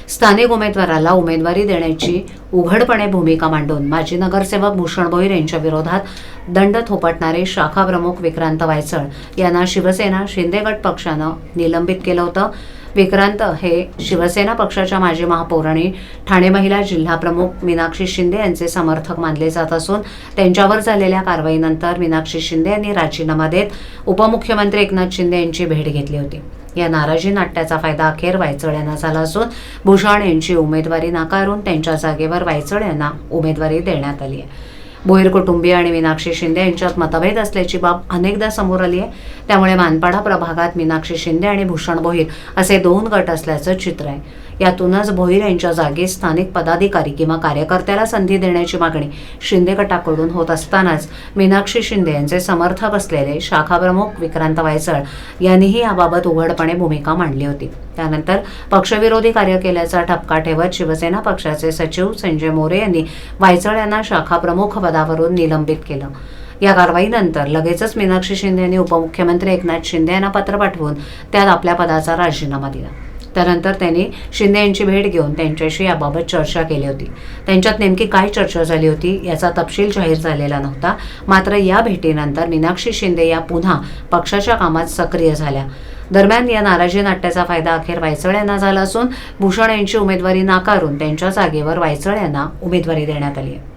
स्थानिक उमेदवाराला उमेदवारी देण्याची उघडपणे भूमिका मांडून माजी नगरसेवक भूषण भोईर यांच्या विरोधात दंड थोपटणारे शाखा प्रमुख विक्रांत वायचळ यांना शिवसेना शिंदे गट पक्षानं निलंबित केलं होतं। विक्रांत हे शिवसेना पक्षाच्या माजी महापौर आणि ठाणे महिला जिल्हा प्रमुख मीनाक्षी शिंदे यांचे समर्थक मानले जात असून त्यांच्यावर झालेल्या कारवाईनंतर मीनाक्षी शिंदे यांनी राजीनामा देत उपमुख्यमंत्री एकनाथ शिंदे यांची भेट घेतली होती। या नाराजी नाट्याचा फायदा अखेर वायचळ यांना झाला असून भूषण यांची उमेदवारी नाकारून त्यांच्या जागेवर वायचळ यांना उमेदवारी देण्यात आली आहे। भोईर कुटुंबीय आणि मीनाक्षी शिंदे यांच्यात मतभेद असल्याची बाब अनेकदा समोर आली आहे। त्यामुळे मानपाडा प्रभागात मीनाक्षी शिंदे आणि भूषण भोईर असे दोन गट असल्याचं चित्र आहे। यातूनच भोईर यांच्या जागी स्थानिक पदाधिकारी किंवा कार्यकर्त्याला संधी देण्याची मागणी शिंदे गटाकडून होत असतानाच मीनाक्षी शिंदे यांचे समर्थक असलेले शाखा प्रमुख विक्रांत वायचळ यांनीही याबाबत उघडपणे भूमिका मांडली होती। त्यानंतर पक्षविरोधी कार्य केल्याचा ठपका ठेवत शिवसेना पक्षाचे सचिव संजय मोरे यांनी वायचळ यांना शाखा प्रमुख पदावरून निलंबित केलं। या कारवाईनंतर लगेचच मीनाक्षी शिंदे यांनी उपमुख्यमंत्री एकनाथ शिंदे यांना पत्र पाठवून त्यात आपल्या पदाचा राजीनामा दिला। त्यानंतर त्यांनी शिंदे यांची भेट घेऊन त्यांच्याशी याबाबत चर्चा केली होती। त्यांच्यात नेमकी काय चर्चा झाली होती याचा तपशील जाहीर झालेला नव्हता। मात्र या भेटीनंतर मीनाक्षी शिंदे या पुन्हा पक्षाच्या कामात सक्रिय झाल्या। दरम्यान या नाराजी नाट्याचा फायदा अखेर वायचळ यांना झाला असून भूषण यांची उमेदवारी नाकारून त्यांच्या जागेवर वायचळ यांना उमेदवारी देण्यात आली आहे।